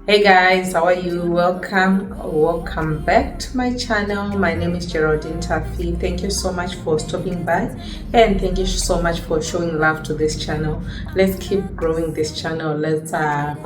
Hey guys, how are you? Welcome back to my channel. My name is Geraldine Tafi. Thank you so much for stopping by, and thank you so much for showing love to this channel. Let's keep growing this channel. Let's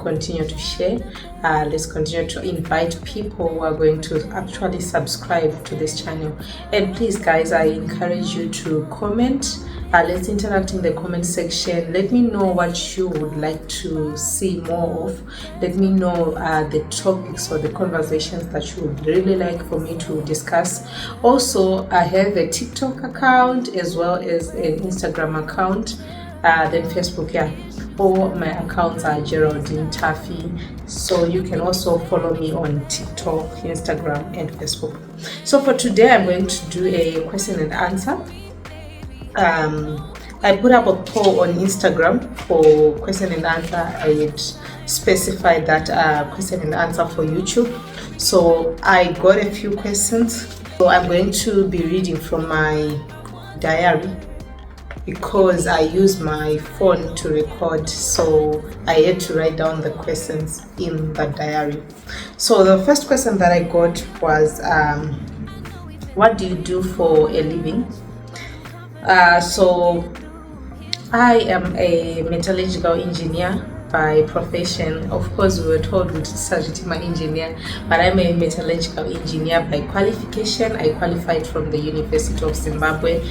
continue to share. Let's continue to invite people who are going to actually subscribe to this channel. And please guys, I encourage you to comment. Let's interact in the comment section. Let me know what you would like to see more of. Let me know the topics or the conversations that you would really like for me to discuss. Also, I have a TikTok account as well as an Instagram account, then Facebook. Yeah, all my accounts are Geraldine Tafi, so you can also follow me on TikTok, Instagram, and Facebook. So for today, I'm going to do a question and answer. I put up a poll on Instagram for question and answer. I would specify that question and answer for YouTube. So I got a few questions. So I'm going to be reading from my diary because I use my phone to record. So I had to write down the questions in the diary. So the first question that I got was, what do you do for a living? So I am a metallurgical engineer by profession. Of course, we were told with Sajitima engineer, but I'm a metallurgical engineer by qualification. I qualified from the University of Zimbabwe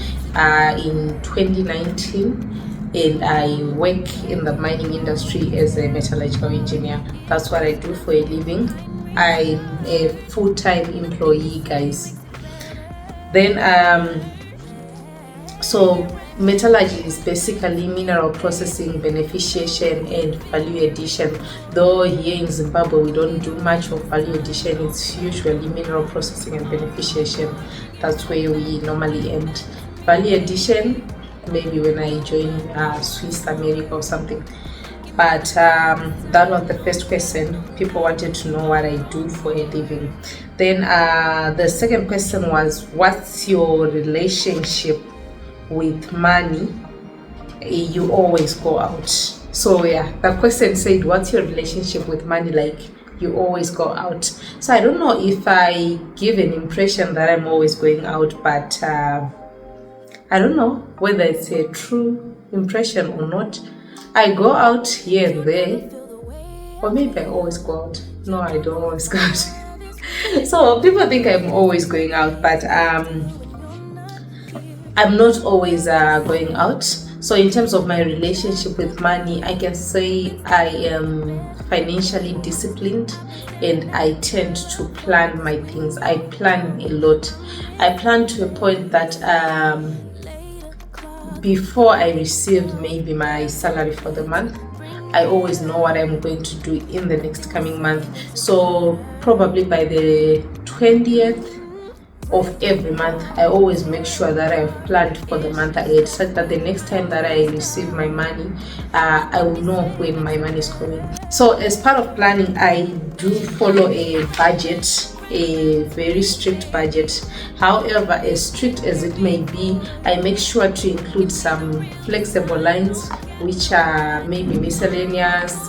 in 2019, and I work in the mining industry as a metallurgical engineer. That's what I do for a living. I'm a full-time employee, guys. Then so metallurgy is basically mineral processing, beneficiation, and value addition. Though here in Zimbabwe we don't do much of value addition, it's usually mineral processing and beneficiation. That's where we normally end. Value addition, maybe when I join Swiss America or something. But that was the first question. People wanted to know what I do for a living. Then the second question was, what's your relationship with money? You always go out. So yeah, the question said, what's your relationship with money? Like, you always go out. So I don't know if I give an impression that I'm always going out, but I don't know whether it's a true impression or not. I go out here and there, or maybe I always go out. No, I don't always go out. So people think I'm always going out, but I'm not always going out. So in terms of my relationship with money, I can say I am financially disciplined, and I tend to plan my things. I plan a lot. I plan to a point that before I receive maybe my salary for the month, I always know what I'm going to do in the next coming month. So probably by the 20th of every month, I always make sure that I've planned for the month ahead, such that the next time that I receive my money, I will know when my money is coming. So as part of planning, I do follow a budget, a very strict budget. However, as strict as it may be, I make sure to include some flexible lines, which are maybe miscellaneous,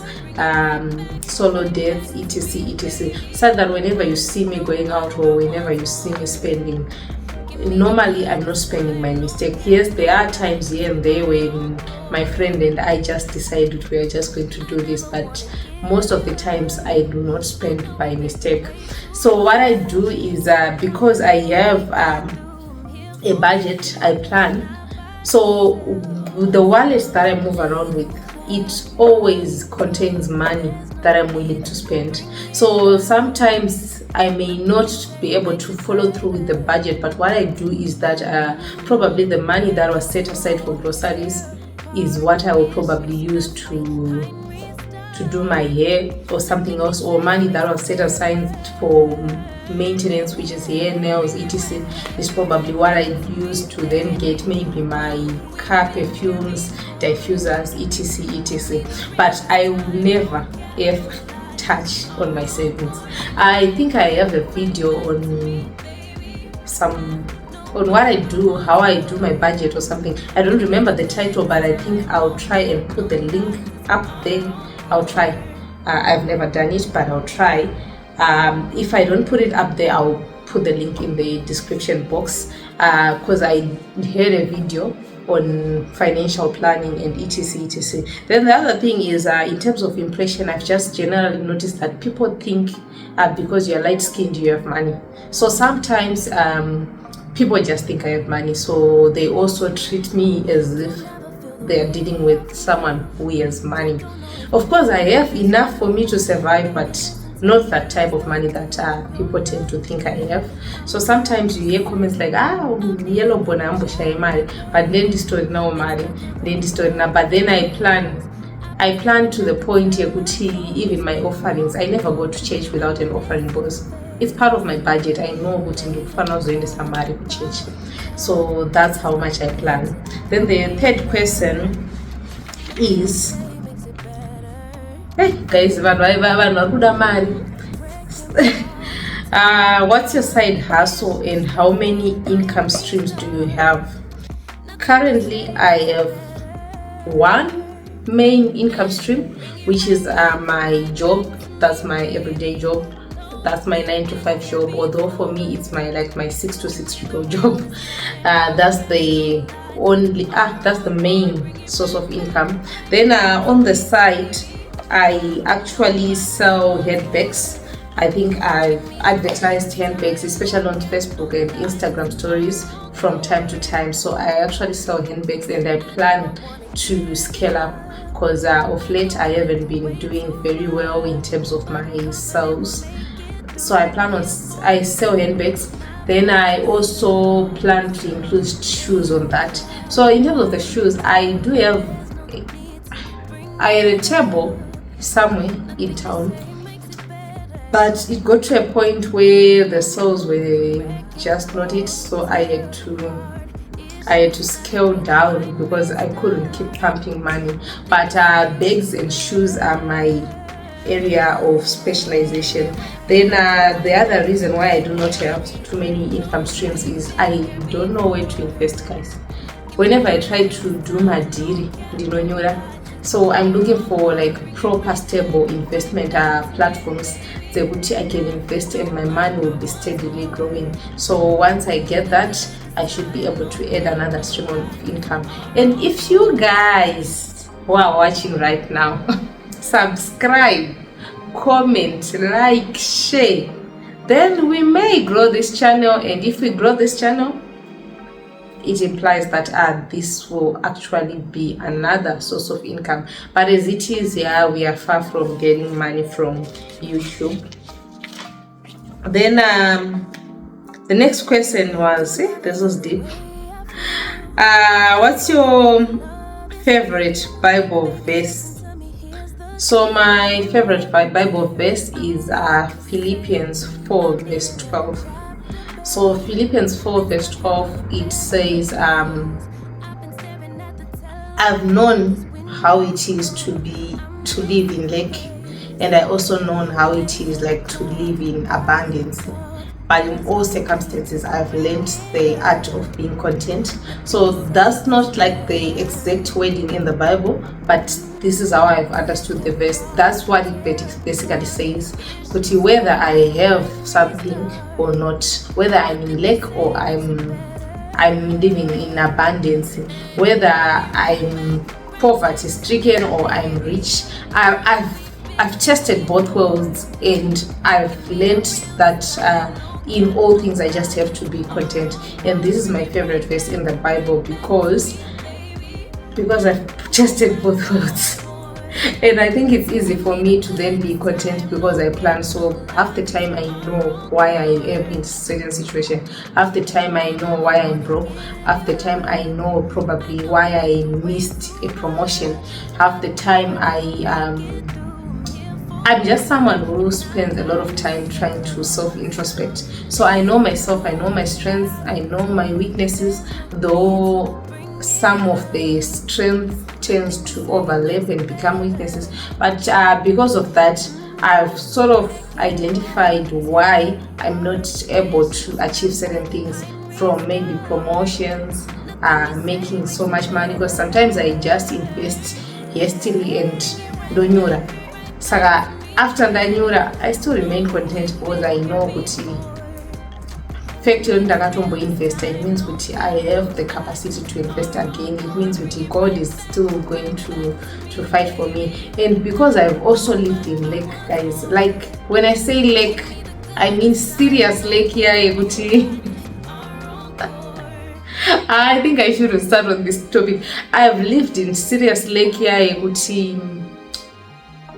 solo dates, etc, so that whenever you see me going out or whenever you see me spending, normally I'm not spending by mistake. Yes, there are times here and there when my friend and I just decided we are just going to do this, but most of the times I do not spend by mistake. So what I do is, because I have a budget, I plan. So the wallet that I move around with, it always contains money that I'm willing to spend. So sometimes I may not be able to follow through with the budget, but what I do is that probably the money that was set aside for groceries is what I will probably use to do my hair or something else, or money that was set aside for maintenance, which is hair, nails, etc, is probably what I use to then get maybe my car perfumes, diffusers, etc. But I will never ever touch on my savings. I think I have a video on what I do, how I do my budget or something. I don't remember the title, but I think I'll try and put the link up there. I'll try. I've never done it, but I'll try. If I don't put it up there, I'll put the link in the description box, because I heard a video on financial planning and etc. Then the other thing is, in terms of impression, I've just generally noticed that people think because you're light skinned you have money. So sometimes people just think I have money, so they also treat me as if they are dealing with someone who has money. Of course, I have enough for me to survive, but not that type of money that people tend to think I have. So sometimes you hear comments like, yellow bona ambusha mali, but then the story now mali, then the story now. But then I plan to the point even my offerings, I never go to church without an offering because it's part of my budget. I know what in the somebody to church. So that's how much I plan. Then the third question is, hey guys, what's your side hustle and how many income streams do you have? Currently, I have one main income stream, which is my job. That's my everyday job. That's my 9-to-5 job. Although for me, it's my 6 to 6 job. That's the main source of income. Then on the side, I actually sell handbags. I think I've advertised handbags, especially on Facebook and Instagram stories from time to time. So I actually sell handbags, and I plan to scale up because of late I haven't been doing very well in terms of my sales. So I sell handbags. Then I also plan to include shoes on that. So in terms of the shoes, I had a table somewhere in town, but it got to a point where the sales were just not it, so I had to scale down because I couldn't keep pumping money. But bags and shoes are my area of specialization. Then the other reason why I do not have too many income streams is I don't know where to invest, guys. Whenever I try to do my deal, so I'm looking for proper stable investment platforms that I can invest and my money will be steadily growing. So once I get that, I should be able to add another stream of income. And if you guys who are watching right now subscribe, comment, like, share, then we may grow this channel. And if we grow this channel, it implies that this will actually be another source of income. But as it is, we are far from getting money from YouTube. Then the next question was, this was deep. What's your favorite Bible verse? So my favorite Bible verse is Philippians 4 verse 12. So Philippians 4 verse 12, it says, I've known how it is to live in lack, and I also known how it is to live in abundance. But in all circumstances, I've learned the art of being content. So that's not the exact wording in the Bible, but this is how I've understood the verse. That's what it basically says. But whether I have something or not, whether I'm in lack or I'm living in abundance, whether I'm poverty stricken or I'm rich, I've tested both worlds, and I've learned that in all things I just have to be content. And this is my favorite verse in the Bible because I've tested both worlds. And I think it's easy for me to then be content because I plan. So half the time I know why I am in certain situation. Half the time I know why I'm broke. Half the time I know probably why I missed a promotion. Half the time I'm just someone who spends a lot of time trying to self-introspect. So I know myself, I know my strengths, I know my weaknesses, though some of the strengths tends to overlap and become weaknesses. But because of that, I've sort of identified why I'm not able to achieve certain things, from maybe promotions, making so much money, because sometimes I just invest hastily and don't know that. saka after ndanyura I still remain content because I know kuti fact yekuti ndakatomboinvesta, it means kuti I have the capacity to invest again. It means kuti God is still going to fight for me. And because I've also lived in Lake, guys, like when I say Lake, I mean serious Lake here yekuti I think I should start on this topic. I have lived in serious Lake here yekuti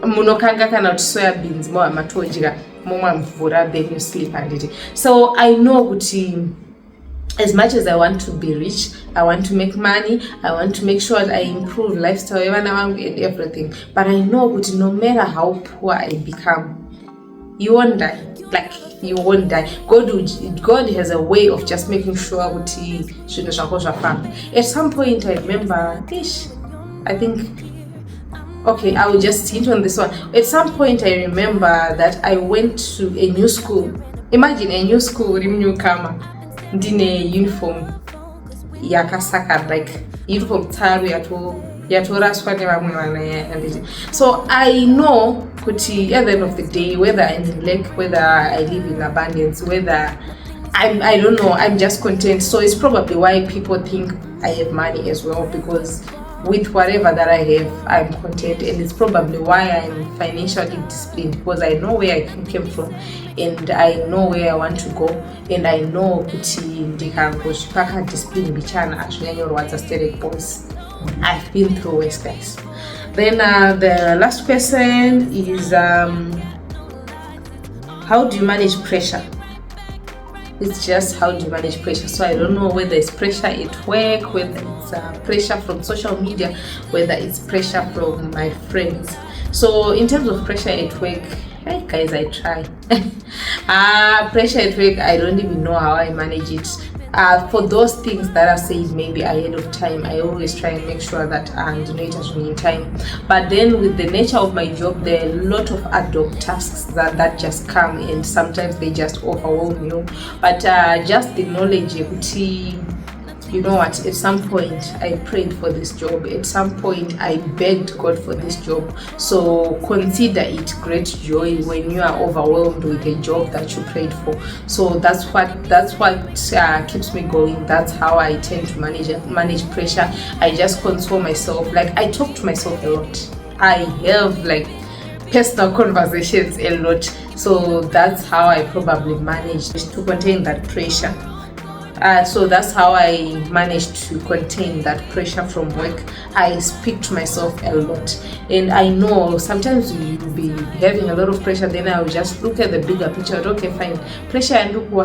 munokanga kana kuti soya beans mo amatojira momwa mvura then you sleep and it. So I know kuti as much as I want to be rich, I want to make money, I want to make sure that I improve lifestyle and everything, but I know kuti no matter how poor I become, you won't die. Like you won't die. God has a way of just making sure kuti shino shako shafam. At some point I remember, I think, okay, I will just hint on this one. At some point, I remember that I went to a new school. Imagine a new school, newcomer, ndine uniform yakasaka, like uniform taru yatoraswa nevamwe vana. So I know kuti at the end of the day, whether I'm in Lake, whether I live in abundance, whether I don't know, I'm just content. So it's probably why people think I have money as well, because with whatever that I have, I'm content, and it's probably why I'm financially disciplined, because I know where I came from and I know where I want to go, and I know kuti ndikangozvipaka discipline bichana azvinyanyorwadza sterek boss. I've been through worse, guys. Then the last question is how do you manage pressure? It's just how do you manage pressure. So I don't know whether it's pressure at work, whether it's pressure from social media, whether it's pressure from my friends. So in terms of pressure at work, hey guys, I try. Pressure at work, I don't even know how I manage it. For those things that I said maybe ahead of time, I always try and make sure that I do it as in time. But then with the nature of my job, there are a lot of ad hoc tasks that just come, and sometimes they just overwhelm you. But just the knowledge, you know what, at some point I prayed for this job, at some point I begged God for this job. So consider it great joy when you are overwhelmed with a job that you prayed for. So that's what keeps me going. That's how I tend to manage pressure. I just console myself. Like I talk to myself a lot. I have like personal conversations a lot. So that's how I probably manage to contain that pressure. So that's how I managed to contain that pressure from work. I speak to myself a lot, and I know sometimes you'll be having a lot of pressure, then I'll just look at the bigger picture. Okay, fine, pressure and look how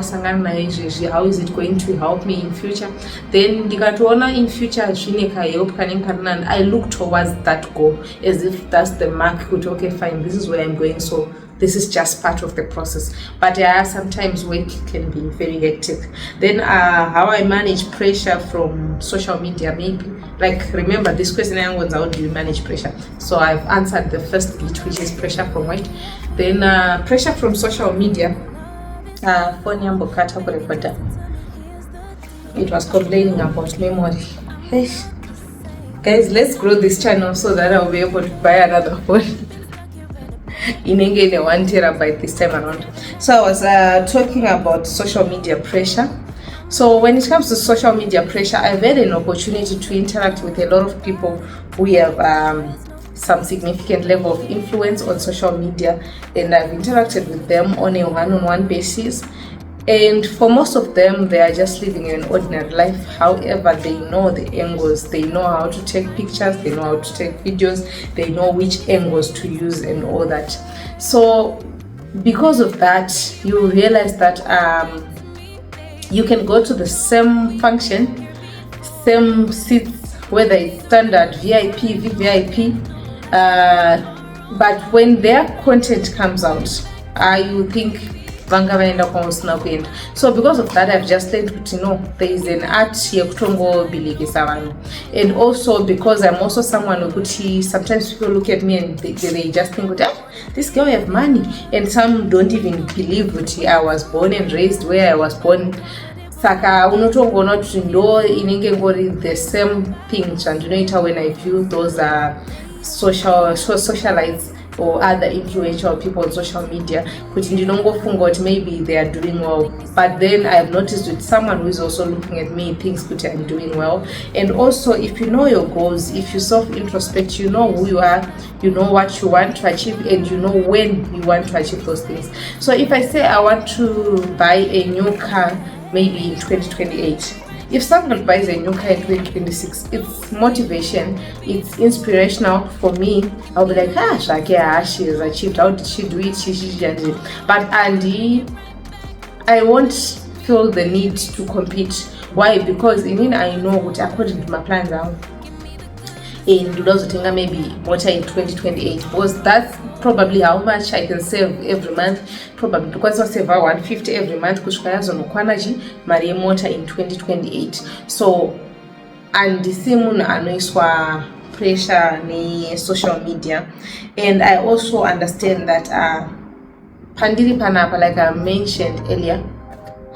is it going to help me in future? Then in future I look towards that goal as if that's the mark. Okay, fine, this is where I'm going, so this is just part of the process. But sometimes work can be very hectic. Then how I manage pressure from social media, maybe. Like, remember this question was how do you manage pressure? So I've answered the first bit, which is pressure from work. Then pressure from social media. It was complaining about memory. Hey, guys, let's grow this channel so that I'll be able to buy another phone. In 1 terabyte this time around. So I was talking about social media pressure. So when it comes to social media pressure, I've had an opportunity to interact with a lot of people who have some significant level of influence on social media, and I've interacted with them on a one-on-one basis. And for most of them, they are just living an ordinary life. However, they know the angles, they know how to take pictures, they know how to take videos, they know which angles to use and all that. So because of that, you realize that you can go to the same function, same seats, whether it's standard, VIP, VVIP, but when their content comes out, you think, so because of that, I've just learned to know there is an art here, and also because I'm also someone who sometimes people look at me and they just think, this girl have money, and some don't even believe that I was born and raised where I was born. Saka unotongo not to know in the same thing, and when I view those socialites, or other influential people on social media kuti ndinongofunga kuti maybe they are doing well, but then I have noticed with someone who is also looking at me thinks kuti I'm doing well. And also, if you know your goals, if you self-introspect, you know who you are, you know what you want to achieve, and you know when you want to achieve those things. So if I say I want to buy a new car maybe in 2028, if someone buys a new car in 2026, it's motivation, it's inspirational for me. I'll be like, Shakira, she has achieved, how did she do it? She did it. But Andy, I won't feel the need to compete. Why? Because I know what according to my plans now, in maybe motor in 2028, because that's probably how much I can save every month, probably because I save 150 every month kushikayazo nokwanaji mari motor in 2028. So and the same anoiswa pressure ni social media. And I also understand that pandiri panapa, like I mentioned earlier,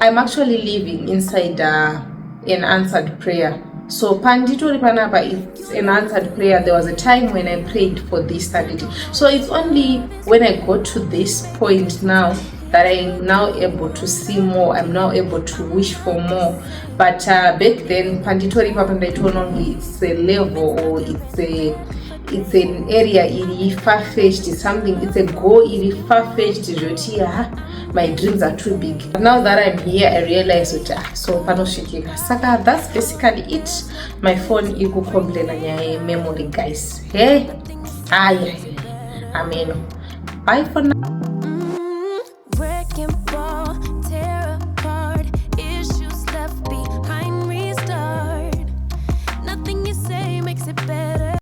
I'm actually living inside an answered prayer. So Panditori Panapa is an answered prayer. There was a time when I prayed for this stability. So it's only when I got to this point now that I'm now able to see more. I'm now able to wish for more. But back then, Panditori Papa only it's a level, or it's an area it far-fetched, it's something, it's a goal it far-fetched. My dreams are too big. But now that I'm here, I realize so panoshikika. Saka, that's basically it. My phone iku complain anya memory, guys. Hey, amen. Bye for now. Breaking ball, tear apart, issues left behind, restart. Nothing you say makes it better.